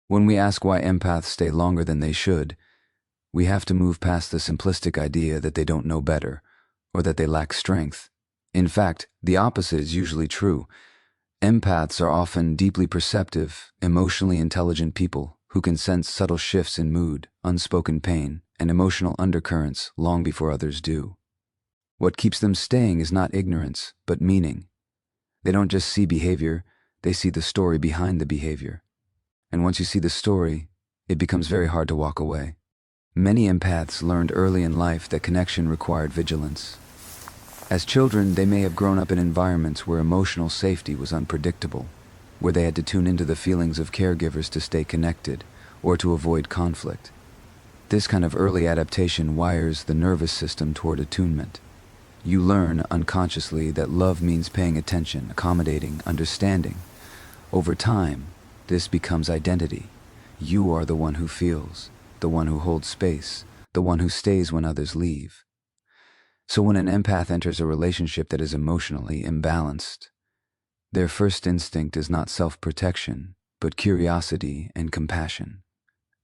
When we ask why empaths stay longer than they should, we have to move past the simplistic idea that they don't know better or that they lack strength. In fact, the opposite is usually true. Empaths are often deeply perceptive, emotionally intelligent people who can sense subtle shifts in mood, unspoken pain, and emotional undercurrents long before others do. What keeps them staying is not ignorance, but meaning. They don't just see behavior, they see the story behind the behavior. And once you see the story, it becomes very hard to walk away. Many empaths learned early in life that connection required vigilance. As children, they may have grown up in environments where emotional safety was unpredictable, where they had to tune into the feelings of caregivers to stay connected or to avoid conflict. This kind of early adaptation wires the nervous system toward attunement. You learn unconsciously that love means paying attention, accommodating, understanding. Over time, this becomes identity. You are the one who feels, the one who holds space, the one who stays when others leave. So when an empath enters a relationship that is emotionally imbalanced, their first instinct is not self-protection, but curiosity and compassion.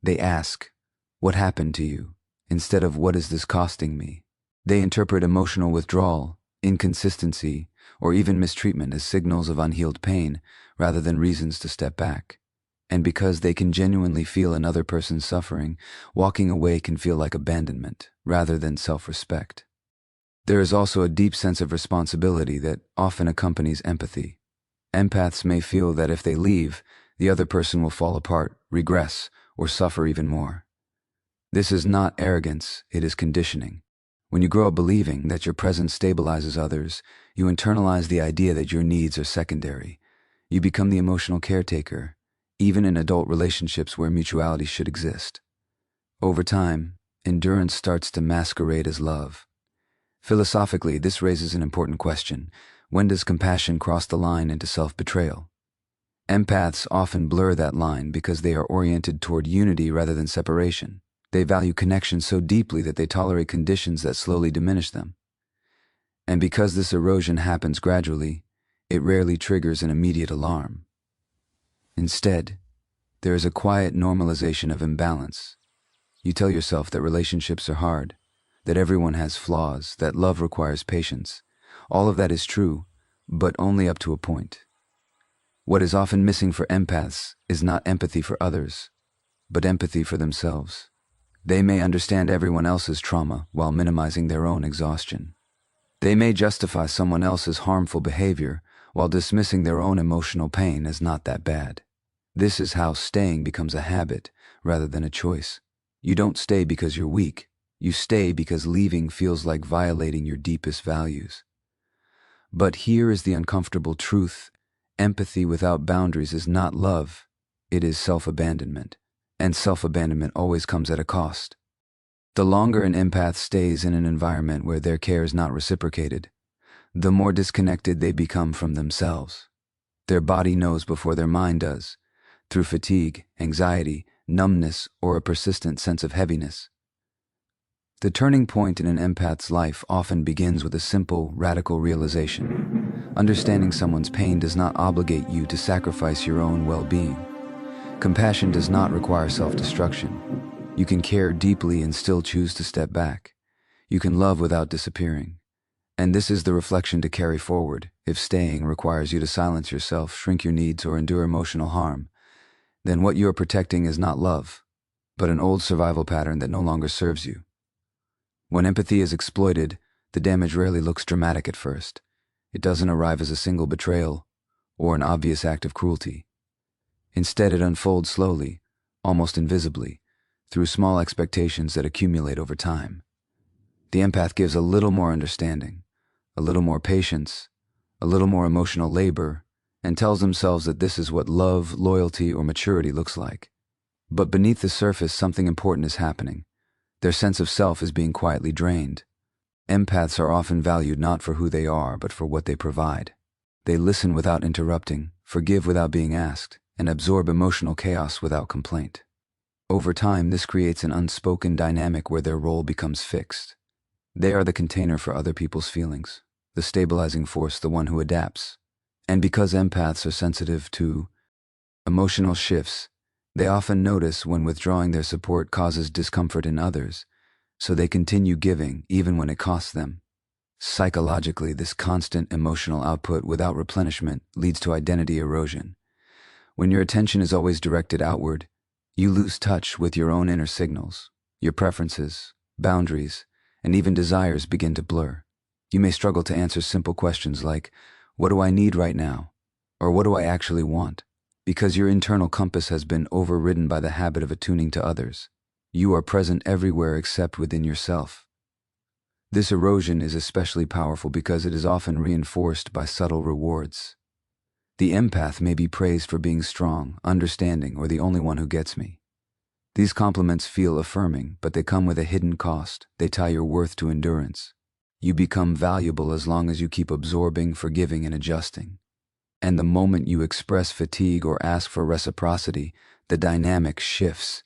They ask, "What happened to you?" instead of "What is this costing me?" They interpret emotional withdrawal, inconsistency, or even mistreatment as signals of unhealed pain rather than reasons to step back. And because they can genuinely feel another person's suffering, walking away can feel like abandonment rather than self-respect. There is also a deep sense of responsibility that often accompanies empathy. Empaths may feel that if they leave, the other person will fall apart, regress, or suffer even more. This is not arrogance, it is conditioning. When you grow up believing that your presence stabilizes others, you internalize the idea that your needs are secondary. You become the emotional caretaker, even in adult relationships where mutuality should exist. Over time, endurance starts to masquerade as love. Philosophically, this raises an important question. When does compassion cross the line into self-betrayal? Empaths often blur that line because they are oriented toward unity rather than separation. They value connection so deeply that they tolerate conditions that slowly diminish them. And because this erosion happens gradually, it rarely triggers an immediate alarm. Instead, there is a quiet normalization of imbalance. You tell yourself that relationships are hard, that everyone has flaws, that love requires patience. All of that is true, but only up to a point. What is often missing for empaths is not empathy for others, but empathy for themselves. They may understand everyone else's trauma while minimizing their own exhaustion. They may justify someone else's harmful behavior while dismissing their own emotional pain as not that bad. This is how staying becomes a habit rather than a choice. You don't stay because you're weak. You stay because leaving feels like violating your deepest values. But here is the uncomfortable truth. Empathy without boundaries is not love. It is self-abandonment. And self-abandonment always comes at a cost. The longer an empath stays in an environment where their care is not reciprocated, the more disconnected they become from themselves. Their body knows before their mind does, through fatigue, anxiety, numbness, or a persistent sense of heaviness. The turning point in an empath's life often begins with a simple, radical realization. Understanding someone's pain does not obligate you to sacrifice your own well-being. Compassion does not require self-destruction. You can care deeply and still choose to step back. You can love without disappearing. And this is the reflection to carry forward. If staying requires you to silence yourself, shrink your needs, or endure emotional harm, then what you are protecting is not love, but an old survival pattern that no longer serves you. When empathy is exploited, the damage rarely looks dramatic at first. It doesn't arrive as a single betrayal or an obvious act of cruelty. Instead, it unfolds slowly, almost invisibly, through small expectations that accumulate over time. The empath gives a little more understanding, a little more patience, a little more emotional labor, and tells themselves that this is what love, loyalty, or maturity looks like. But beneath the surface, something important is happening. Their sense of self is being quietly drained. Empaths are often valued not for who they are, but for what they provide. They listen without interrupting, forgive without being asked, and absorb emotional chaos without complaint. Over time, this creates an unspoken dynamic where their role becomes fixed. They are the container for other people's feelings, the stabilizing force, the one who adapts. And because empaths are sensitive to emotional shifts, They often notice when withdrawing their support causes discomfort in others, so they continue giving even when it costs them. Psychologically, this constant emotional output without replenishment leads to identity erosion. When your attention is always directed outward, you lose touch with your own inner signals. Your preferences, boundaries, and even desires begin to blur. You may struggle to answer simple questions like, "What do I need right now?" or "What do I actually want?" because your internal compass has been overridden by the habit of attuning to others. You are present everywhere except within yourself. This erosion is especially powerful because it is often reinforced by subtle rewards. The empath may be praised for being strong, understanding, or the only one who gets me. These compliments feel affirming, but they come with a hidden cost. They tie your worth to endurance. You become valuable as long as you keep absorbing, forgiving, and adjusting. And the moment you express fatigue or ask for reciprocity, the dynamic shifts.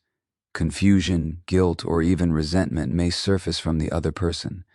Confusion, guilt, or even resentment may surface from the other person,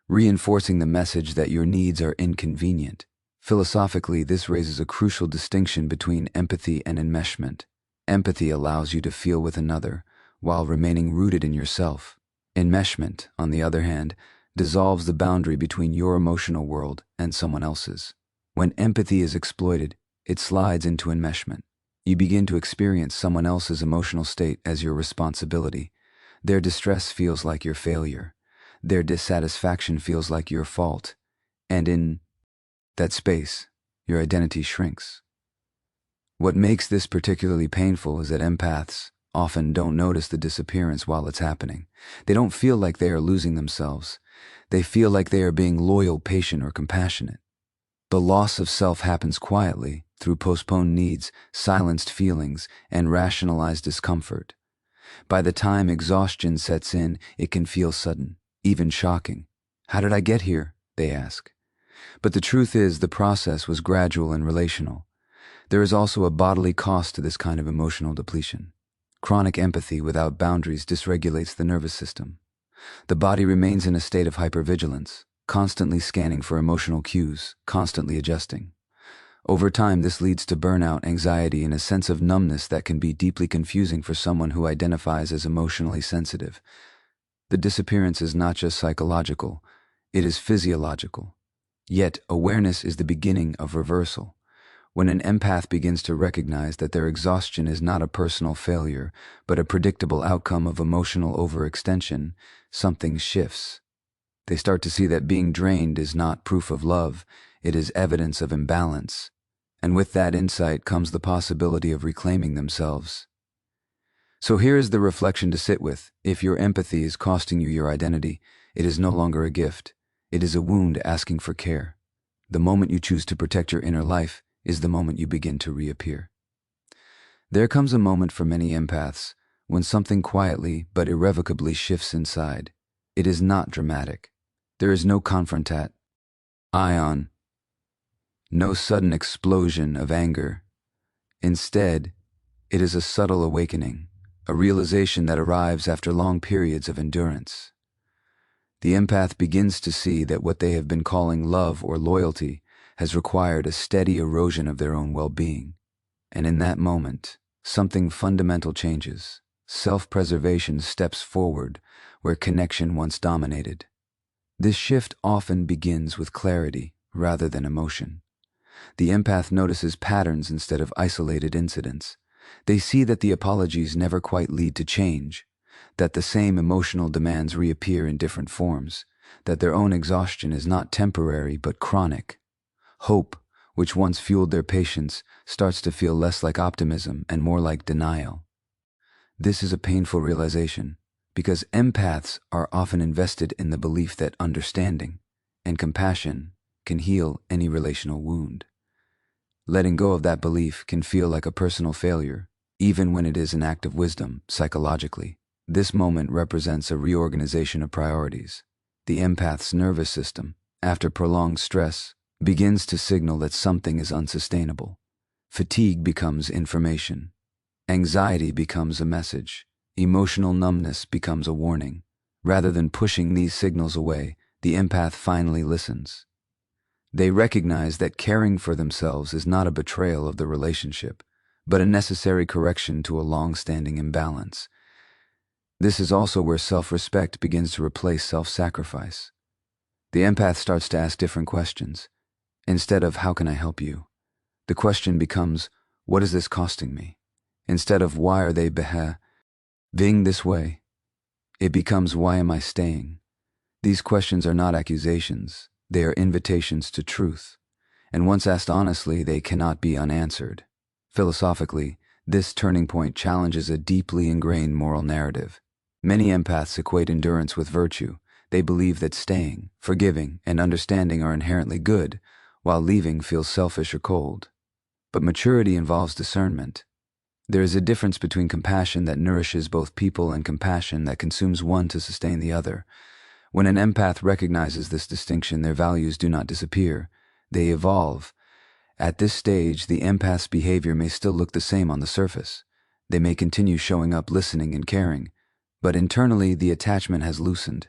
reinforcing the message that your needs are inconvenient. Philosophically, this raises a crucial distinction between empathy and enmeshment. Empathy allows you to feel with another, while remaining rooted in yourself. Enmeshment, on the other hand, dissolves the boundary between your emotional world and someone else's. When empathy is exploited, it slides into enmeshment. You begin to experience someone else's emotional state as your responsibility. Their distress feels like your failure. Their dissatisfaction feels like your fault. And in that space, your identity shrinks. What makes this particularly painful is that empaths often don't notice the disappearance while it's happening. They don't feel like they are losing themselves. They feel like they are being loyal, patient, or compassionate. The loss of self happens quietly through postponed needs, silenced feelings, and rationalized discomfort. By the time exhaustion sets in, it can feel sudden, even shocking. "How did I get here?" they ask. But the truth is, the process was gradual and relational. There is also a bodily cost to this kind of emotional depletion. Chronic empathy without boundaries dysregulates the nervous system. The body remains in a state of hypervigilance, constantly scanning for emotional cues, constantly adjusting. Over time, this leads to burnout, anxiety, and a sense of numbness that can be deeply confusing for someone who identifies as emotionally sensitive. The disappearance is not just psychological, it is physiological. Yet, awareness is the beginning of reversal. When an empath begins to recognize that their exhaustion is not a personal failure, but a predictable outcome of emotional overextension, something shifts. They start to see that being drained is not proof of love, it is evidence of imbalance. And with that insight comes the possibility of reclaiming themselves. So here is the reflection to sit with. If your empathy is costing you your identity, it is no longer a gift. It is a wound asking for care. The moment you choose to protect your inner life is the moment you begin to reappear. There comes a moment for many empaths when something quietly but irrevocably shifts inside. It is not dramatic. There is no confrontat, ion, no sudden explosion of anger. Instead, it is a subtle awakening, a realization that arrives after long periods of endurance. The empath begins to see that what they have been calling love or loyalty has required a steady erosion of their own well-being. And in that moment, something fundamental changes. Self-preservation steps forward where connection once dominated. This shift often begins with clarity rather than emotion. The empath notices patterns instead of isolated incidents. They see that the apologies never quite lead to change, that the same emotional demands reappear in different forms, that their own exhaustion is not temporary but chronic. Hope, which once fueled their patience, starts to feel less like optimism and more like denial. This is a painful realization, because empaths are often invested in the belief that understanding and compassion can heal any relational wound. Letting go of that belief can feel like a personal failure, even when it is an act of wisdom psychologically. This moment represents a reorganization of priorities. The empath's nervous system, after prolonged stress, begins to signal that something is unsustainable. Fatigue becomes information. Anxiety becomes a message. Emotional numbness becomes a warning. Rather than pushing these signals away, the empath finally listens. They recognize that caring for themselves is not a betrayal of the relationship, but a necessary correction to a long-standing imbalance. This is also where self-respect begins to replace self-sacrifice. The empath starts to ask different questions. Instead of, how can I help you? The question becomes, what is this costing me? Instead of, why are they being this way? It becomes, why am I staying? These questions are not accusations. They are invitations to truth. And once asked honestly, they cannot be unanswered. Philosophically, this turning point challenges a deeply ingrained moral narrative. Many empaths equate endurance with virtue. They believe that staying, forgiving, and understanding are inherently good, while leaving feels selfish or cold. But maturity involves discernment. There is a difference between compassion that nourishes both people and compassion that consumes one to sustain the other. When an empath recognizes this distinction, their values do not disappear. They evolve. At this stage, the empath's behavior may still look the same on the surface. They may continue showing up, listening, and caring. But internally, the attachment has loosened.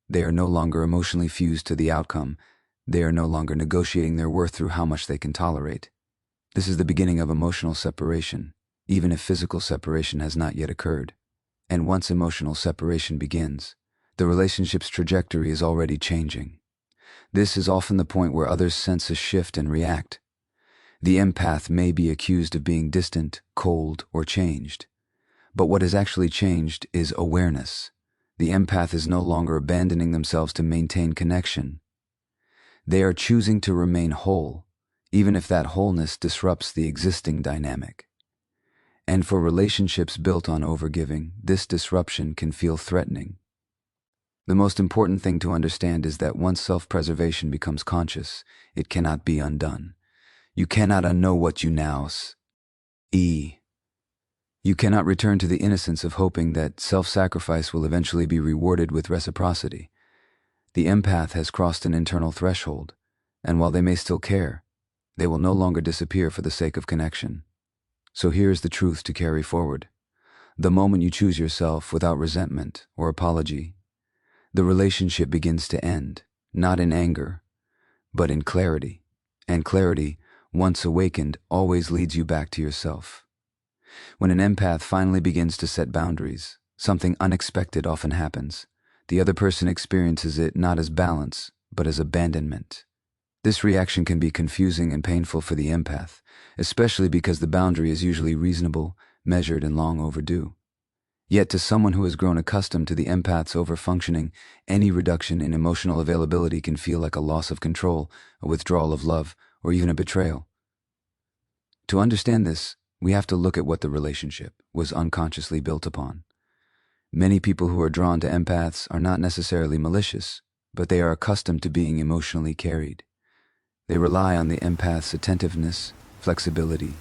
They are no longer emotionally fused to the outcome. They are no longer negotiating their worth through how much they can tolerate. This is the beginning of emotional separation, even if physical separation has not yet occurred. And once emotional separation begins, the relationship's trajectory is already changing. This is often the point where others sense a shift and react. The empath may be accused of being distant, cold, or changed. But what has actually changed is awareness. The empath is no longer abandoning themselves to maintain connection. They are choosing to remain whole, even if that wholeness disrupts the existing dynamic. And for relationships built on overgiving, this disruption can feel threatening. The most important thing to understand is that once self-preservation becomes conscious, it cannot be undone. You cannot unknow what you now You cannot return to the innocence of hoping that self-sacrifice will eventually be rewarded with reciprocity. The empath has crossed an internal threshold, and while they may still care, they will no longer disappear for the sake of connection. So here is the truth to carry forward. The moment you choose yourself without resentment or apology, the relationship begins to end, not in anger, but in clarity. And clarity, once awakened, always leads you back to yourself. When an empath finally begins to set boundaries, something unexpected often happens. The other person experiences it not as balance, but as abandonment. This reaction can be confusing and painful for the empath, especially because the boundary is usually reasonable, measured, and long overdue. Yet to someone who has grown accustomed to the empath's overfunctioning, any reduction in emotional availability can feel like a loss of control, a withdrawal of love, or even a betrayal. To understand this, we have to look at what the relationship was unconsciously built upon. Many people who are drawn to empaths are not necessarily malicious, but they are accustomed to being emotionally carried. They rely on the empath's attentiveness, flexibility,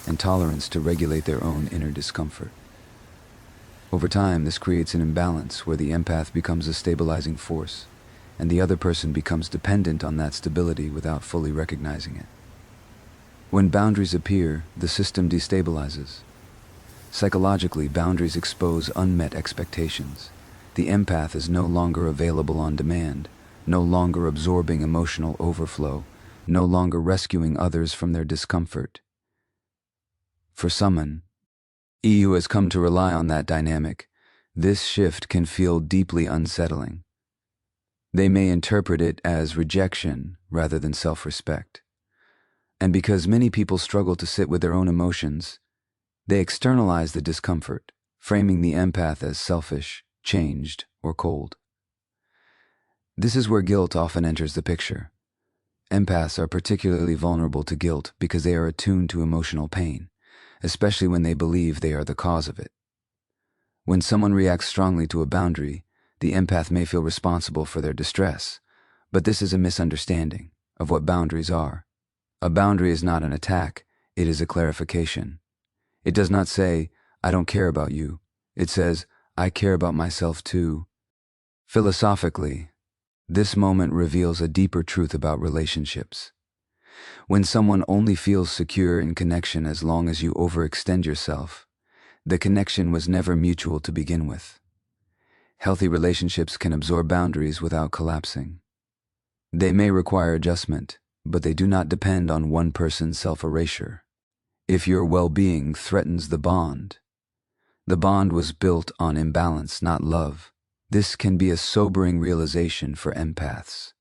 and tolerance to regulate their own inner discomfort. Over time, this creates an imbalance where the empath becomes a stabilizing force, and the other person becomes dependent on that stability without fully recognizing it. When boundaries appear, the system destabilizes. Psychologically, boundaries expose unmet expectations. The empath is no longer available on demand, no longer absorbing emotional overflow, no longer rescuing others from their discomfort. For someone who has come to rely on that dynamic, this shift can feel deeply unsettling. They may interpret it as rejection rather than self-respect. And because many people struggle to sit with their own emotions, they externalize the discomfort, framing the empath as selfish, changed, or cold. This is where guilt often enters the picture. Empaths are particularly vulnerable to guilt because they are attuned to emotional pain, especially when they believe they are the cause of it. When someone reacts strongly to a boundary, the empath may feel responsible for their distress, but this is a misunderstanding of what boundaries are. A boundary is not an attack, it is a clarification. It does not say, I don't care about you. It says, I care about myself too. Philosophically, this moment reveals a deeper truth about relationships. When someone only feels secure in connection as long as you overextend yourself, the connection was never mutual to begin with. Healthy relationships can absorb boundaries without collapsing. They may require adjustment, but they do not depend on one person's self-erasure. if your well-being threatens the bond was built on imbalance, not love. This can be a sobering realization for empaths.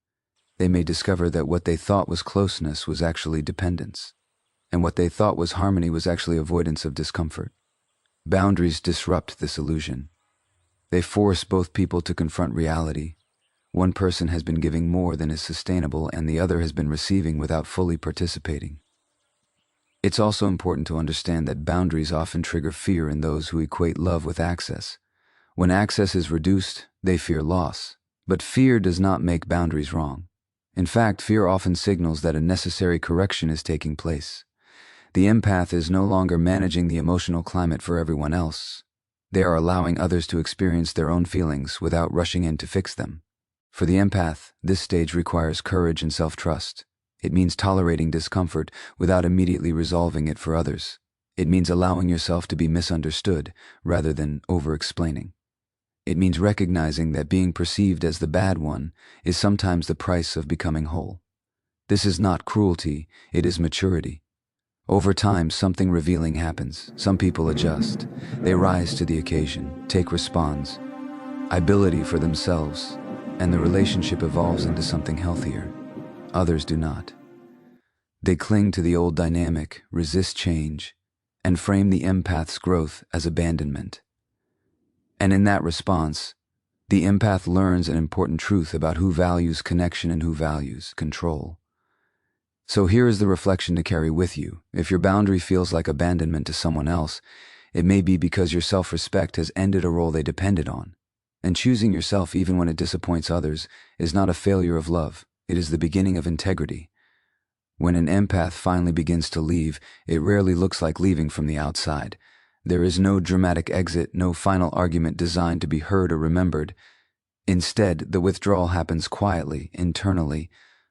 They may discover that what they thought was closeness was actually dependence, and what they thought was harmony was actually avoidance of discomfort. Boundaries disrupt this illusion. They force both people to confront reality. One person has been giving more than is sustainable, and the other has been receiving without fully participating. It's also important to understand that boundaries often trigger fear in those who equate love with access. When access is reduced, they fear loss. But fear does not make boundaries wrong. In fact, fear often signals that a necessary correction is taking place. The empath is no longer managing the emotional climate for everyone else. They are allowing others to experience their own feelings without rushing in to fix them. For the empath, this stage requires courage and self-trust. It means tolerating discomfort without immediately resolving it for others. It means allowing yourself to be misunderstood rather than over-explaining. It means recognizing that being perceived as the bad one is sometimes the price of becoming whole. This is not cruelty, it is maturity. Over time, something revealing happens. Some people adjust. They rise to the occasion, take responsibility for themselves, and the relationship evolves into something healthier. Others do not. They cling to the old dynamic, resist change, and frame the empath's growth as abandonment. And in that response, the empath learns an important truth about who values connection and who values control. So here is the reflection to carry with you. If your boundary feels like abandonment to someone else, it may be because your self-respect has ended a role they depended on. And choosing yourself even when it disappoints others is not a failure of love. It is the beginning of integrity. When an empath finally begins to leave, it rarely looks like leaving from the outside. There is no dramatic exit, no final argument designed to be heard or remembered. Instead, the withdrawal happens quietly, internally,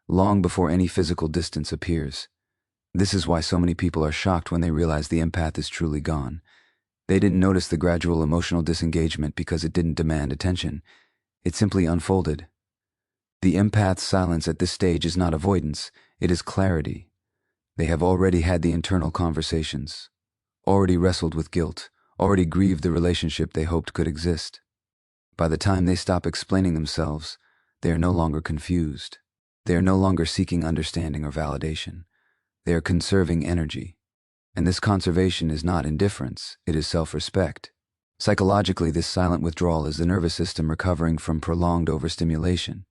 long before any physical distance appears. This is why so many people are shocked when they realize the empath is truly gone. They didn't notice the gradual emotional disengagement because it didn't demand attention. It simply unfolded. The empath's silence at this stage is not avoidance, it is clarity. They have already had the internal conversations, already wrestled with guilt, already grieved the relationship they hoped could exist. By the time they stop explaining themselves, they are no longer confused. They are no longer seeking understanding or validation. They are conserving energy. And this conservation is not indifference, it is self-respect. Psychologically, this silent withdrawal is the nervous system recovering from prolonged overstimulation.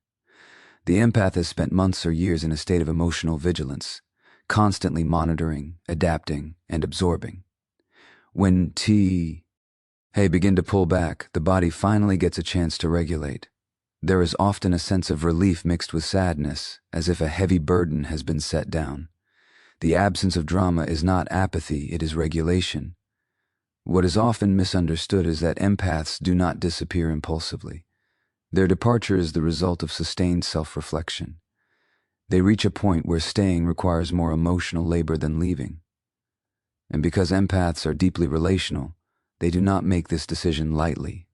The empath has spent months or years in a state of emotional vigilance, constantly monitoring, adapting, and absorbing. When begin to pull back, the body finally gets a chance to regulate. There is often a sense of relief mixed with sadness, as if a heavy burden has been set down. The absence of drama is not apathy, it is regulation. What is often misunderstood is that empaths do not disappear impulsively. Their departure is the result of sustained self-reflection. They reach a point where staying requires more emotional labor than leaving. And because empaths are deeply relational, they do not make this decision lightly.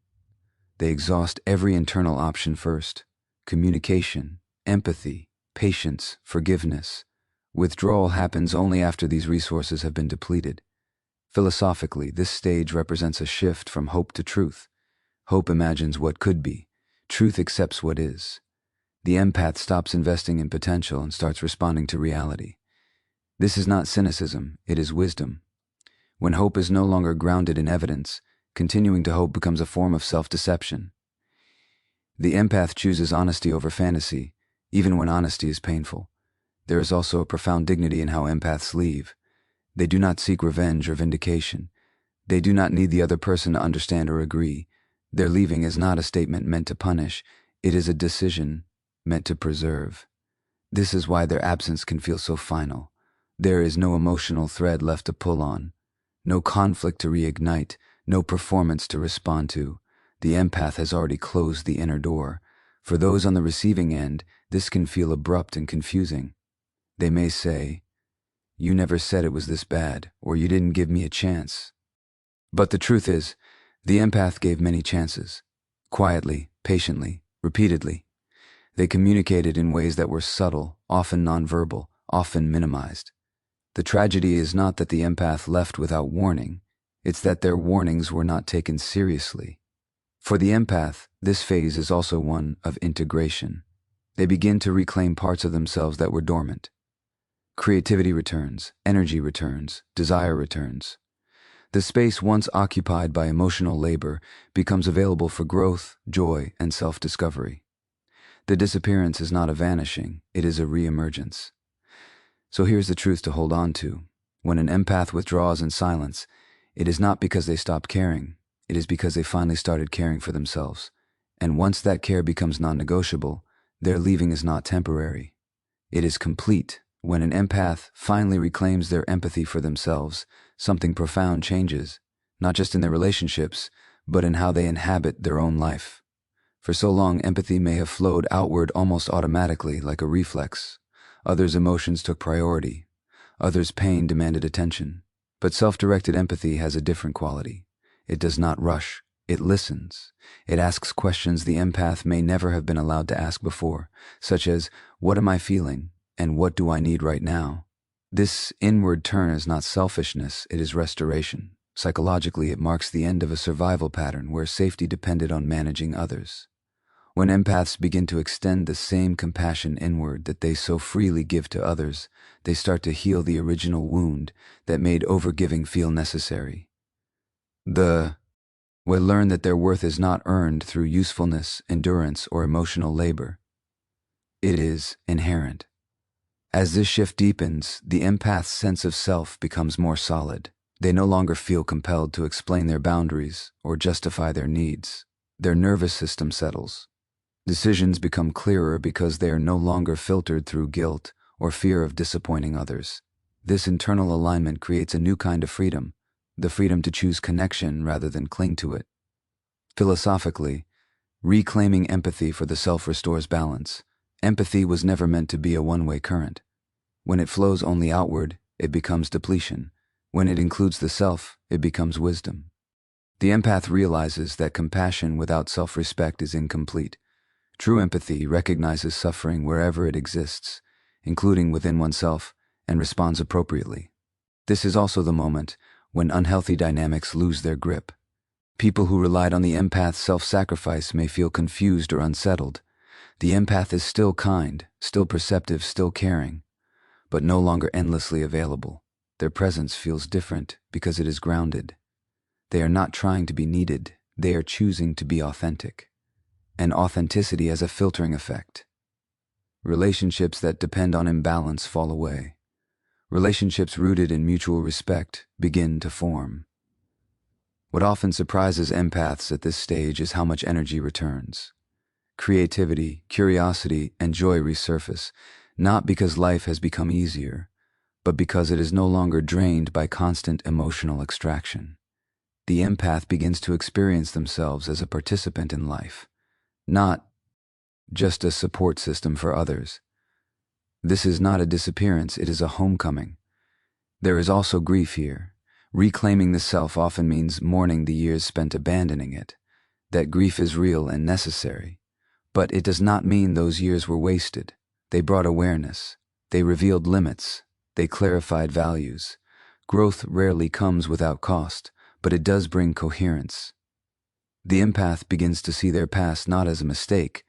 They exhaust every internal option first: communication, empathy, patience, forgiveness. Withdrawal happens only after these resources have been depleted. Philosophically, this stage represents a shift from hope to truth. Hope imagines what could be. Truth accepts what is. The empath stops investing in potential and starts responding to reality. This is not cynicism, it is wisdom. When hope is no longer grounded in evidence, continuing to hope becomes a form of self-deception. The empath chooses honesty over fantasy, even when honesty is painful. There is also a profound dignity in how empaths leave. They do not seek revenge or vindication. They do not need the other person to understand or agree. Their leaving is not a statement meant to punish, it is a decision meant to preserve. This is why their absence can feel so final. There is no emotional thread left to pull on, no conflict to reignite, no performance to respond to. The empath has already closed the inner door. For those on the receiving end, this can feel abrupt and confusing. They may say, "You never said it was this bad," or "You didn't give me a chance." But the truth is, the empath gave many chances. Quietly, patiently, repeatedly. They communicated in ways that were subtle, often nonverbal, often minimized. The tragedy is not that the empath left without warning, it's that their warnings were not taken seriously. For the empath, this phase is also one of integration. They begin to reclaim parts of themselves that were dormant. Creativity returns, energy returns, desire returns. The space once occupied by emotional labor becomes available for growth, joy, and self-discovery. The disappearance is not a vanishing, it is a re-emergence. So here's the truth to hold on to. When an empath withdraws in silence, it is not because they stopped caring, it is because they finally started caring for themselves. And once that care becomes non-negotiable, their leaving is not temporary. It is complete. When an empath finally reclaims their empathy for themselves, something profound changes, not just in their relationships, but in how they inhabit their own life. For so long, empathy may have flowed outward almost automatically, like a reflex. Others' emotions took priority. Others' pain demanded attention. But self-directed empathy has a different quality. It does not rush. It listens. It asks questions the empath may never have been allowed to ask before, such as, what am I feeling, and what do I need right now? This inward turn is not selfishness, it is restoration. Psychologically, it marks the end of a survival pattern where safety depended on managing others. When empaths begin to extend the same compassion inward that they so freely give to others, they start to heal the original wound that made overgiving feel necessary. They learn that their worth is not earned through usefulness, endurance, or emotional labor. It is inherent. As this shift deepens, the empath's sense of self becomes more solid. They no longer feel compelled to explain their boundaries or justify their needs. Their nervous system settles. Decisions become clearer because they are no longer filtered through guilt or fear of disappointing others. This internal alignment creates a new kind of freedom, the freedom to choose connection rather than cling to it. Philosophically, reclaiming empathy for the self restores balance. Empathy was never meant to be a one-way current. When it flows only outward, it becomes depletion. When it includes the self, it becomes wisdom. The empath realizes that compassion without self-respect is incomplete. True empathy recognizes suffering wherever it exists, including within oneself, and responds appropriately. This is also the moment when unhealthy dynamics lose their grip. People who relied on the empath's self-sacrifice may feel confused or unsettled. The empath is still kind, still perceptive, still caring, but no longer endlessly available. Their presence feels different because it is grounded. They are not trying to be needed, they are choosing to be authentic. And authenticity has a filtering effect. Relationships that depend on imbalance fall away. Relationships rooted in mutual respect begin to form. What often surprises empaths at this stage is how much energy returns. Creativity, curiosity, and joy resurface, not because life has become easier, but because it is no longer drained by constant emotional extraction. The empath begins to experience themselves as a participant in life, not just a support system for others. This is not a disappearance, it is a homecoming. There is also grief here. Reclaiming the self often means mourning the years spent abandoning it. That grief is real and necessary. But it does not mean those years were wasted. They brought awareness. They revealed limits. They clarified values. Growth rarely comes without cost, but it does bring coherence. The empath begins to see their past not as a mistake,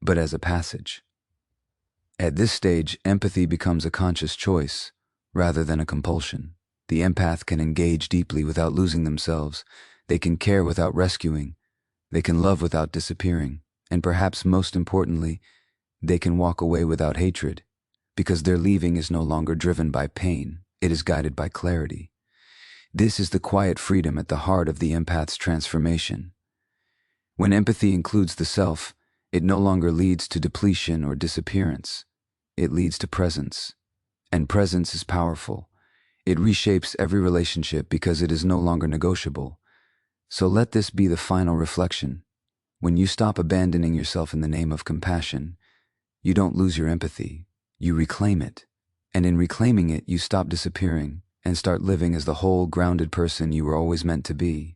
but as a passage. At this stage, empathy becomes a conscious choice rather than a compulsion. The empath can engage deeply without losing themselves. They can care without rescuing. They can love without disappearing. And perhaps most importantly, they can walk away without hatred, because their leaving is no longer driven by pain, it is guided by clarity. This is the quiet freedom at the heart of the empath's transformation. When empathy includes the self, it no longer leads to depletion or disappearance. It leads to presence. And presence is powerful. It reshapes every relationship because it is no longer negotiable. So let this be the final reflection. When you stop abandoning yourself in the name of compassion, you don't lose your empathy, you reclaim it. And in reclaiming it, you stop disappearing and start living as the whole, grounded person you were always meant to be.